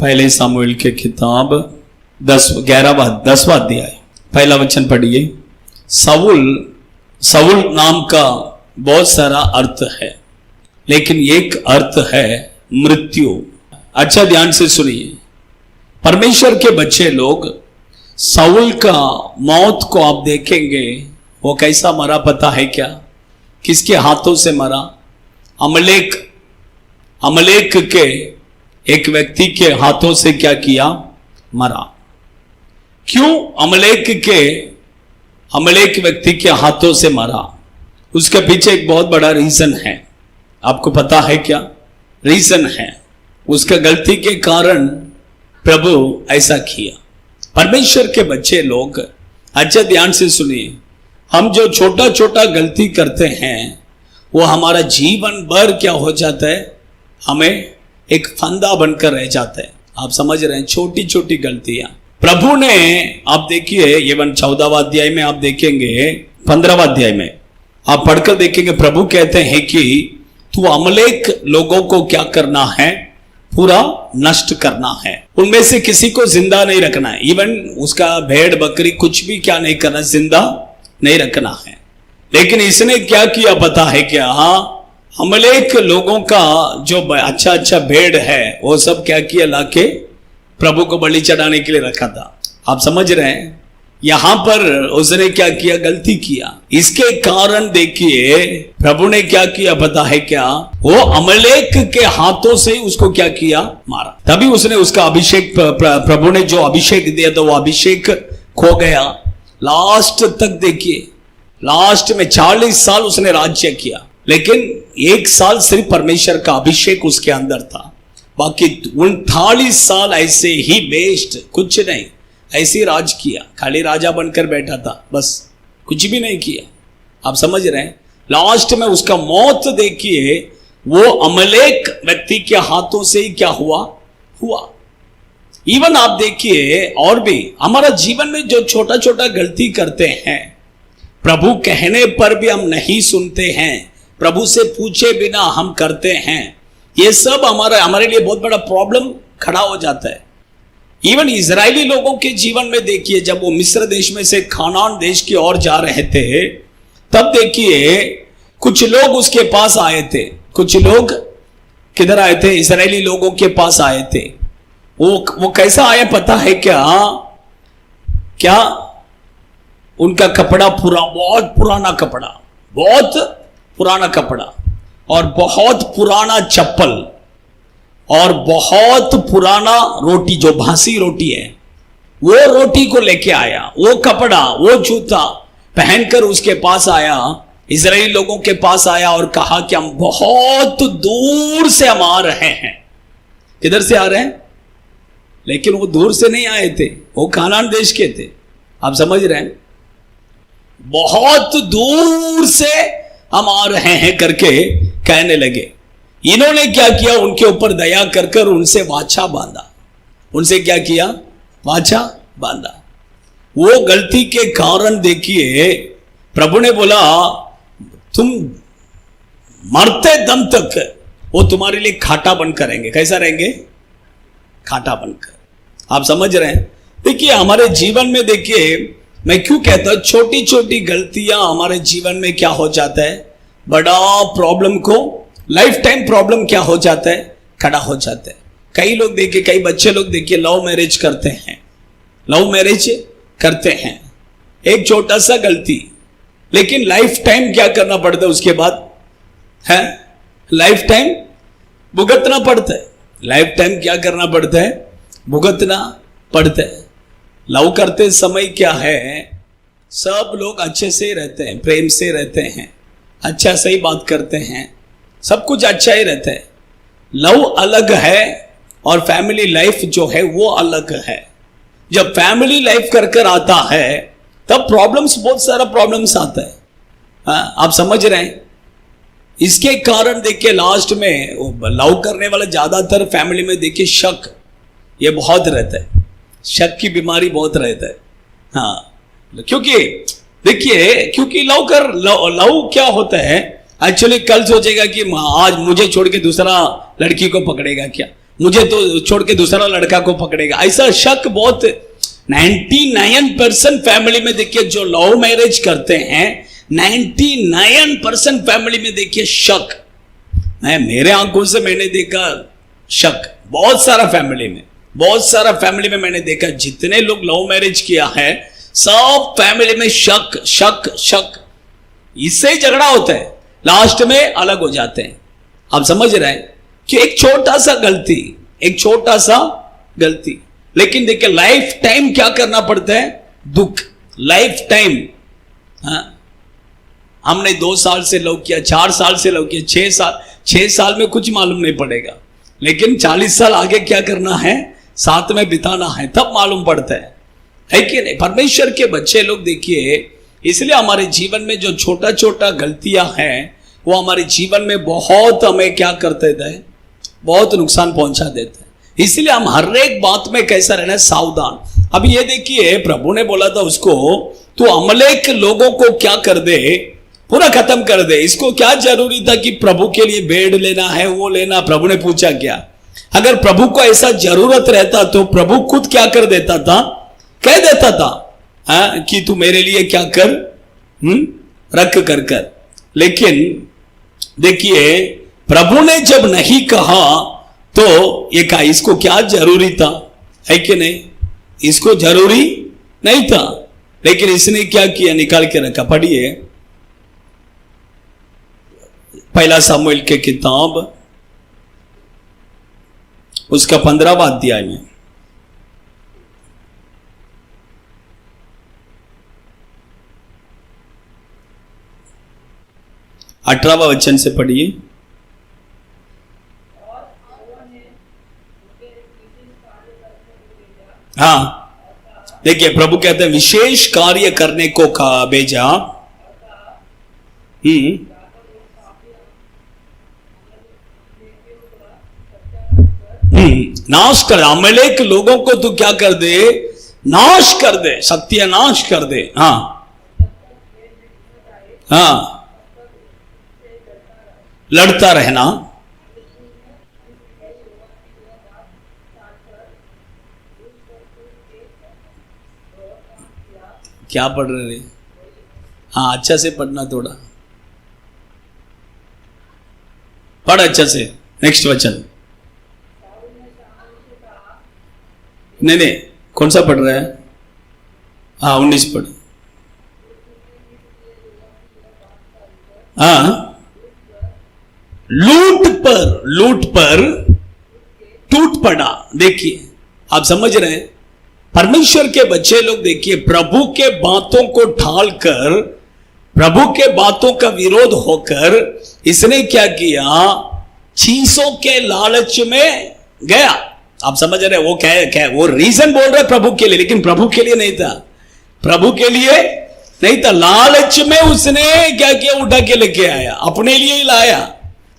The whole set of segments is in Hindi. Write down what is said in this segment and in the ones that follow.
पहले सामुएल के किताब 10वां अध्याय पहला वचन पढ़िए। सऊल नाम का बहुत सारा अर्थ है, लेकिन एक अर्थ है मृत्यु। अच्छा ध्यान से सुनिए, परमेश्वर के बच्चे लोग सऊल का मौत को आप देखेंगे, वो कैसा मरा पता है क्या? किसके हाथों से मरा? अमलेक के एक व्यक्ति के हाथों से क्या किया? मरा। क्यों अमलेक व्यक्ति के हाथों से मरा? उसके पीछे एक बहुत बड़ा रीजन है। आपको पता है क्या रीजन है? उसका गलती के कारण प्रभु ऐसा किया। परमेश्वर के बच्चे लोग अच्छा ध्यान से सुनिए, हम जो छोटा छोटा गलती करते हैं वो हमारा जीवन भर क्या हो जाता है? हमें एक फंदा बनकर रह जाता है। आप समझ रहे हैं? छोटी छोटी गलतियां प्रभु ने, आप देखिए एवं 14वां अध्याय में आप देखेंगे, 15वां अध्याय में आप पढ़कर देखेंगे, प्रभु कहते हैं कि तू अमलेक लोगों को क्या करना है? पूरा नष्ट करना है। उनमें से किसी को जिंदा नहीं रखना है। इवन उसका भेड़ बकरी कुछ भी क्या नहीं करना, जिंदा नहीं रखना है। लेकिन इसने क्या किया पता है क्या? हाँ, अमलेक लोगों का जो अच्छा भेड़ है वो सब क्या किया? लाके प्रभु को बलि चढ़ाने के लिए रखा था। आप समझ रहे हैं? यहां पर उसने क्या किया? गलती किया। इसके कारण देखिए प्रभु ने क्या किया पता है क्या? वो अमलेक के हाथों से उसको क्या किया? मारा। तभी उसने उसका अभिषेक, प्रभु ने जो अभिषेक दिया था वो अभिषेक खो गया। लास्ट तक देखिए, लास्ट में 40 साल उसने राज्य किया, लेकिन 1 साल सिर्फ परमेश्वर का अभिषेक उसके अंदर था। बाकी 39 साल ऐसे ही वेस्ट, कुछ नहीं, ऐसे ही राज किया। खाली राजा बनकर बैठा था, बस कुछ भी नहीं किया। आप समझ रहे हैं? लास्ट में उसका मौत देखिए वो अमलेक व्यक्ति के हाथों से ही क्या हुआ? इवन आप देखिए और भी हमारा जीवन में जो छोटा छोटा गलती करते हैं, प्रभु कहने पर भी हम नहीं सुनते हैं, प्रभु से पूछे बिना हम करते हैं, ये सब हमारे लिए बहुत बड़ा प्रॉब्लम खड़ा हो जाता है। इवन इजरायली लोगों के जीवन में देखिए, जब वो मिस्र देश में से खानान देश की ओर जा रहे थे, तब देखिए कुछ लोग उसके पास आए थे। कुछ लोग किधर आए थे? इजरायली लोगों के पास आए थे। वो कैसा आए पता है क्या? उनका कपड़ा बहुत पुराना कपड़ा और बहुत पुराना चप्पल और बहुत पुराना रोटी, जो भासी रोटी है, वो रोटी को लेके आया। वो कपड़ा, वो जूता पहनकर उसके पास आया, इजरायली लोगों के पास आया और कहा कि हम बहुत दूर से हम आ रहे हैं। किधर से आ रहे हैं? लेकिन वो दूर से नहीं आए थे, वो कानान देश के थे। आप समझ रहे हैं? बहुत दूर से हम आ रहे हैं करके कहने लगे। इन्होंने क्या किया? उनके ऊपर दया कर उनसे वाचा बांधा। उनसे क्या किया? वाचा बांधा। वो गलती के कारण देखिए प्रभु ने बोला तुम मरते दम तक वो तुम्हारे लिए खाटा बनकर रहेंगे। कैसा रहेंगे? खाटा बनकर। आप समझ रहे हैं? देखिए हमारे जीवन में देखिए, मैं क्यों कहता हूं छोटी छोटी गलतियां हमारे जीवन में क्या हो जाता है? बड़ा प्रॉब्लम को, लाइफ टाइम प्रॉब्लम क्या हो जाता है? खड़ा हो जाता है। कई लोग देखिए, कई बच्चे लोग देखिए लव मैरिज करते हैं। एक छोटा सा गलती, लेकिन लाइफ टाइम क्या करना पड़ता है उसके बाद? है लाइफ टाइम भुगतना पड़ता है। लाइफ टाइम क्या करना पड़ता है? भुगतना पड़ता है। लव करते समय क्या है, सब लोग अच्छे से रहते हैं, प्रेम से रहते हैं, अच्छा सही बात करते हैं, सब कुछ अच्छा ही रहता है। लव अलग है और फैमिली लाइफ जो है वो अलग है। जब फैमिली लाइफ कर आता है तब प्रॉब्लम्स, बहुत सारा प्रॉब्लम्स आता है। आप समझ रहे हैं? इसके कारण देखिए लास्ट में लव करने वाले ज्यादातर फैमिली में देखिए शक, ये बहुत रहता है। शक की बीमारी बहुत रहता है। हाँ, क्योंकि देखिए, क्योंकि लव क्या होता है? एक्चुअली कल सोचेगा कि आज मुझे छोड़ के दूसरा लड़की को पकड़ेगा क्या, मुझे तो छोड़ के दूसरा लड़का को पकड़ेगा, ऐसा शक बहुत 99% फैमिली में देखिए जो लव मैरिज करते हैं 99% फैमिली में देखिए शक। मैं मेरे आंखों से मैंने देखा शक बहुत सारा फैमिली में मैंने देखा, जितने लोग लव मैरिज किया है सब फैमिली में शक शक शक, इससे ही झगड़ा होता है, लास्ट में अलग हो जाते हैं। आप समझ रहे हैं कि एक छोटा सा गलती, लेकिन देखिए लाइफ टाइम क्या करना पड़ता है, दुख लाइफ टाइम। हमने 2 साल से लव किया, 4 साल से लव किया, 6 साल में कुछ मालूम नहीं पड़ेगा, लेकिन 40 साल आगे क्या करना है, साथ में बिताना है, तब मालूम पड़ता है कि नहीं। परमेश्वर के बच्चे लोग देखिए, इसलिए हमारे जीवन में जो छोटा छोटा गलतियां हैं वो हमारे जीवन में बहुत हमें क्या करते हैं, बहुत नुकसान पहुंचा देते हैं। इसलिए हम हर एक बात में कैसा रहना है, सावधान। अब ये देखिए प्रभु ने बोला था उसको, तू अमलेक लोगों को क्या कर दे, पूरा खत्म कर दे। इसको क्या जरूरी था कि प्रभु के लिए भेड़ लेना है, वो लेना। प्रभु ने पूछा क्या? अगर प्रभु को ऐसा जरूरत रहता तो प्रभु खुद क्या कर देता था, कह देता था कि तू मेरे लिए क्या कर, रख कर। लेकिन देखिए प्रभु ने जब नहीं कहा तो ये कहा, इसको क्या जरूरी था, है कि नहीं? इसको जरूरी नहीं था, लेकिन इसने क्या किया, निकाल के रखा। पढ़िए 1 सामुएल के किताब उसका 15वां अध्याय में 18वां वचन से पढ़िए। हाँ देखिए प्रभु कहते हैं विशेष कार्य करने को भेजा। नाश कर, अमलेक लोगों को तू क्या कर दे, नाश कर दे, सत्यानाश कर दे। हाँ लड़ता रहना। क्या पढ़ रहे? हाँ अच्छा से पढ़ना, थोड़ा पढ़ अच्छा से। नेक्स्ट वचन, नहीं कौन सा पढ़ रहा है? हाँ 19 पढ़। हाँ लूट पर टूट पड़ा। देखिए आप समझ रहे हैं, परमेश्वर के बच्चे लोग देखिए प्रभु के बातों को ढालकर, प्रभु के बातों का विरोध होकर इसने क्या किया, चीजों के लालच में गया। आप समझ रहे हैं, वो क्या वो रीजन बोल रहे प्रभु के लिए, लेकिन प्रभु के लिए नहीं था, प्रभु के लिए नहीं था। लालच में उसने क्या किया, उठा के लेके आया, अपने लिए ही लाया।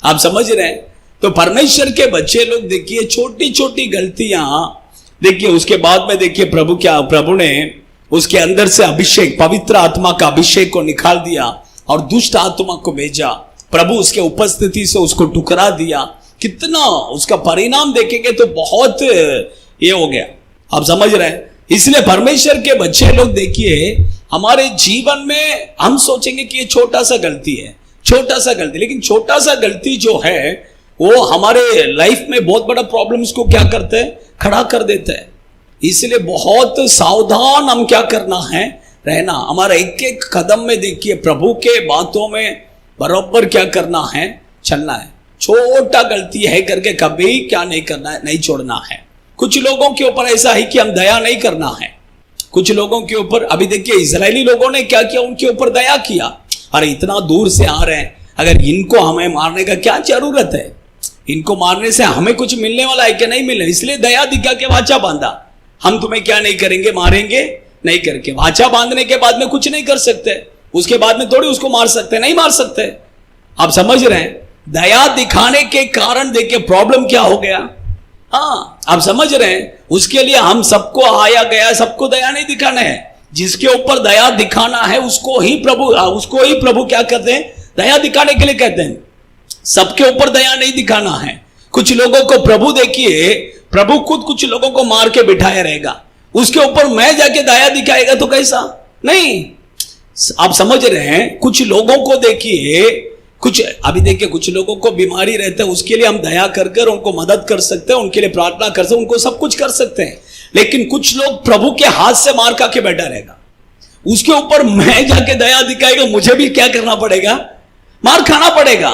आप समझ रहे हैं? तो परमेश्वर के बच्चे लोग देखिए छोटी छोटी गलतियां, देखिए उसके बाद में देखिए प्रभु ने उसके अंदर से अभिषेक, पवित्र आत्मा का अभिषेक को निकाल दिया और दुष्ट आत्मा को भेजा। प्रभु उसके उपस्थिति से उसको टुकरा दिया। कितना उसका परिणाम देखेंगे तो बहुत ये हो गया। आप समझ रहे हैं? इसलिए परमेश्वर के बच्चे लोग देखिए हमारे जीवन में हम सोचेंगे कि ये छोटा सा गलती है, छोटा सा गलती, लेकिन छोटा सा गलती जो है वो हमारे लाइफ में बहुत बड़ा प्रॉब्लम्स को क्या करते हैं, खड़ा कर देता है। इसलिए बहुत सावधान हम क्या करना है, रहना। हमारा एक एक कदम में देखिए प्रभु के बातों में बराबर क्या करना है, चलना है। छोटा गलती है करके कभी क्या नहीं करना है, नहीं छोड़ना है। कुछ लोगों के ऊपर ऐसा है कि हम दया नहीं करना है। कुछ लोगों के ऊपर, अभी देखिए इजरायली लोगों ने क्या किया, उनके ऊपर दया किया। अरे इतना दूर से आ रहे हैं, अगर इनको हमें मारने का क्या जरूरत है, इनको मारने से हमें कुछ मिलने वाला है क्या, नहीं मिलने, इसलिए दया दिखा के वाचा बांधा। हम तुम्हें क्या नहीं करेंगे, मारेंगे नहीं करके। वाचा बांधने के बाद में कुछ नहीं कर सकते, उसके बाद में थोड़ी उसको मार सकते, नहीं मार सकते। आप समझ रहे हैं? दया दिखाने के कारण देखिए प्रॉब्लम क्या हो गया। हाँ आप समझ रहे हैं? उसके लिए हम सबको आया गया, सबको दया नहीं दिखाना है। जिसके ऊपर दया दिखाना है उसको ही प्रभु क्या कहते हैं, दया दिखाने के लिए कहते हैं। सबके ऊपर दया नहीं दिखाना है। कुछ लोगों को प्रभु देखिए, प्रभु खुद कुछ लोगों को मार के बिठाया रहेगा, उसके ऊपर मैं जाके दया दिखाएगा तो कैसा? नहीं, आप समझ रहे हैं? कुछ लोगों को देखिए, कुछ अभी देखिए कुछ लोगों को बीमारी रहता है, उसके लिए हम दया कर कर उनको मदद कर सकते हैं, उनके लिए प्रार्थना कर सकते हैं, उनको सब कुछ कर सकते हैं। लेकिन कुछ लोग प्रभु के हाथ से मार खा के बैठा रहेगा, उसके ऊपर मैं जाके दया दिखाएगा, मुझे भी क्या करना पड़ेगा? मार खाना पड़ेगा।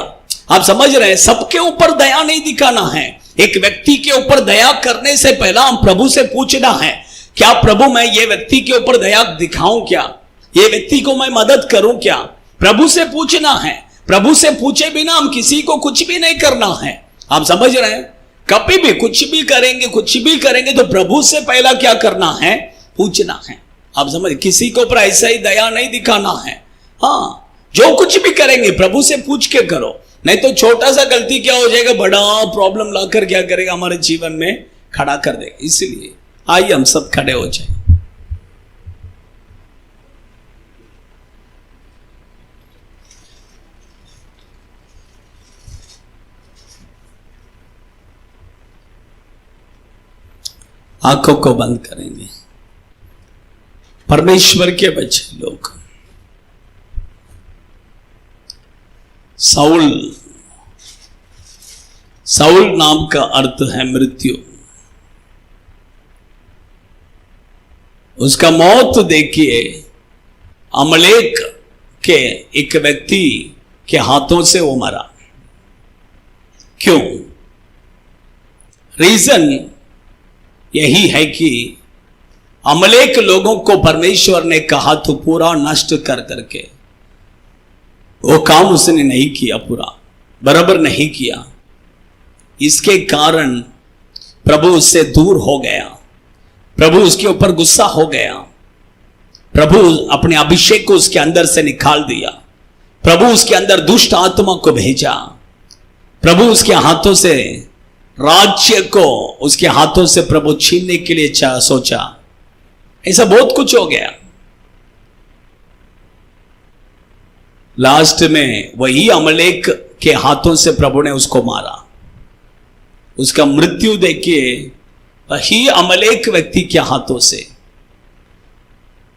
आप समझ रहे हैं? सबके ऊपर दया नहीं दिखाना है। एक व्यक्ति के ऊपर दया करने से पहला हम प्रभु से पूछना है, क्या प्रभु मैं ये व्यक्ति के ऊपर दया दिखाऊं क्या? ये व्यक्ति को मैं मदद करूं क्या? प्रभु से पूछना है। प्रभु से पूछे बिना हम किसी को कुछ भी नहीं करना है। आप समझ रहे हैं? कभी भी कुछ भी करेंगे तो प्रभु से पहला क्या करना है? पूछना है। आप समझ, किसी के ऊपर ऐसा ही दया नहीं दिखाना है। हाँ, जो कुछ भी करेंगे प्रभु से पूछ के करो, नहीं तो छोटा सा गलती क्या हो जाएगा, बड़ा प्रॉब्लम लाकर क्या करेगा, हमारे जीवन में खड़ा कर देगा। इसलिए आइए हम सब खड़े हो जाए। आंखों को बंद करेंगे। परमेश्वर के बच्चे लोग, साउल नाम का अर्थ है मृत्यु। उसका मौत देखिए अमलेक के एक व्यक्ति के हाथों से वो मरा। क्यों? रीजन यही है कि अमलेक लोगों को परमेश्वर ने कहा तो पूरा नष्ट कर करके, वो काम उसने नहीं किया, पूरा बराबर नहीं किया। इसके कारण प्रभु उससे दूर हो गया, प्रभु उसके ऊपर गुस्सा हो गया, प्रभु अपने अभिषेक को उसके अंदर से निकाल दिया, प्रभु उसके अंदर दुष्ट आत्मा को भेजा, प्रभु उसके हाथों से राज्य को उसके हाथों से प्रभु छीनने के लिए सोचा। ऐसा बहुत कुछ हो गया। लास्ट में वही अमलेक के हाथों से प्रभु ने उसको मारा। उसका मृत्यु देखिए वही अमलेक व्यक्ति के हाथों से।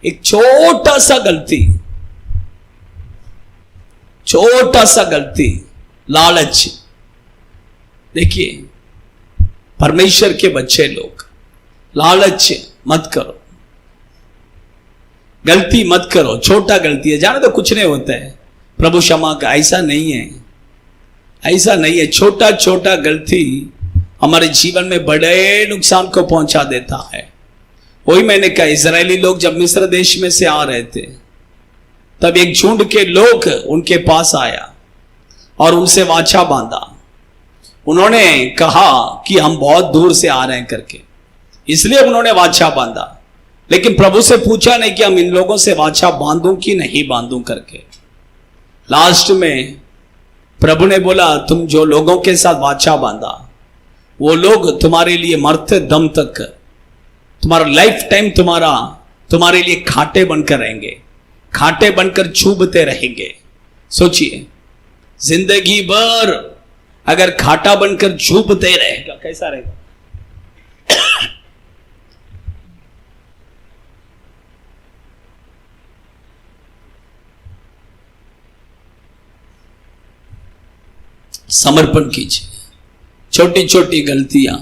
एक छोटा सा गलती, लालच। देखिए परमेश्वर के बच्चे लोग, लालच मत करो, गलती मत करो। छोटा गलती है, जाने तो कुछ नहीं होता है, प्रभु क्षमा का। ऐसा नहीं है। छोटा छोटा गलती हमारे जीवन में बड़े नुकसान को पहुंचा देता है। वही मैंने कहा, इजरायली लोग जब मिस्र देश में से आ रहे थे, तब एक झुंड के लोग उनके पास आया और उनसे वाचा बांधा। उन्होंने कहा कि हम बहुत दूर से आ रहे हैं करके, इसलिए उन्होंने वाचा बांधा। लेकिन प्रभु से पूछा नहीं कि हम इन लोगों से वाचा बांधूं कि नहीं बांधूं करके। लास्ट में प्रभु ने बोला, तुम जो लोगों के साथ वाचा बांधा, वो लोग तुम्हारे लिए मरते दम तक, तुम्हारा लाइफ टाइम तुम्हारे लिए खाटे बनकर रहेंगे, खाटे बनकर चुभते रहेंगे। सोचिए, जिंदगी भर अगर खाटा बनकर चुभते रहेगा, कैसा रहेगा? समर्पण कीजिए। छोटी छोटी गलतियां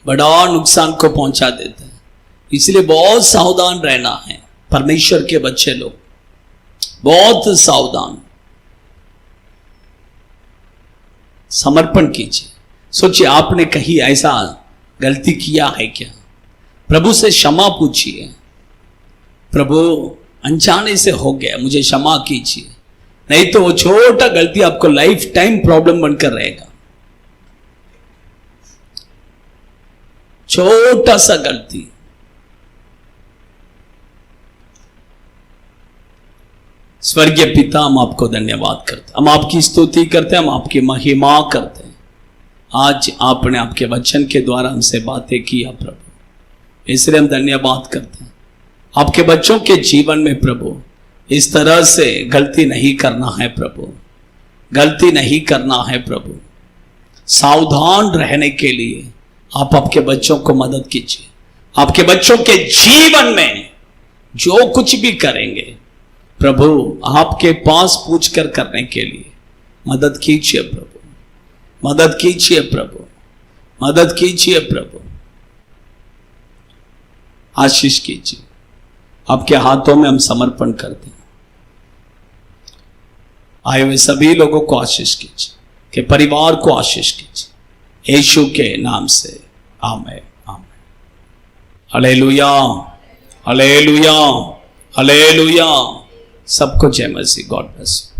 बड़ा नुकसान को पहुंचा देते हैं, इसलिए बहुत सावधान रहना है। परमेश्वर के बच्चे लोग बहुत सावधान, समर्पण कीजिए। सोचिए, आपने कहीं ऐसा गलती किया है क्या? प्रभु से क्षमा पूछिए, प्रभु अनजाने से हो गया, मुझे क्षमा कीजिए। नहीं तो वो छोटा गलती आपको लाइफ टाइम प्रॉब्लम बनकर रहेगा। छोटा सा गलती। स्वर्गीय पिता, हम आपको धन्यवाद करते हैं, हम आपकी स्तुति करते हैं, हम आपकी महिमा करते हैं। आज आपने आपके वचन के द्वारा हमसे बातें की प्रभु, इसलिए हम धन्यवाद करते हैं। आपके बच्चों के जीवन में प्रभु इस तरह से गलती नहीं करना है प्रभु, गलती नहीं करना है प्रभु। सावधान रहने के लिए आप आपके बच्चों को मदद कीजिए। आपके बच्चों के जीवन में जो कुछ भी करेंगे प्रभु आपके पास पूछकर करने के लिए मदद कीजिए प्रभु, मदद कीजिए प्रभु, मदद कीजिए प्रभु, आशीष कीजिए। आपके हाथों में हम समर्पण करते हैं। आए हुए सभी लोगों को आशीष कीजिए, के परिवार को आशीष कीजिए, यीशु के नाम से आमीन आमीन। Hallelujah hallelujah hallelujah. सबको जय मसीह। God bless you.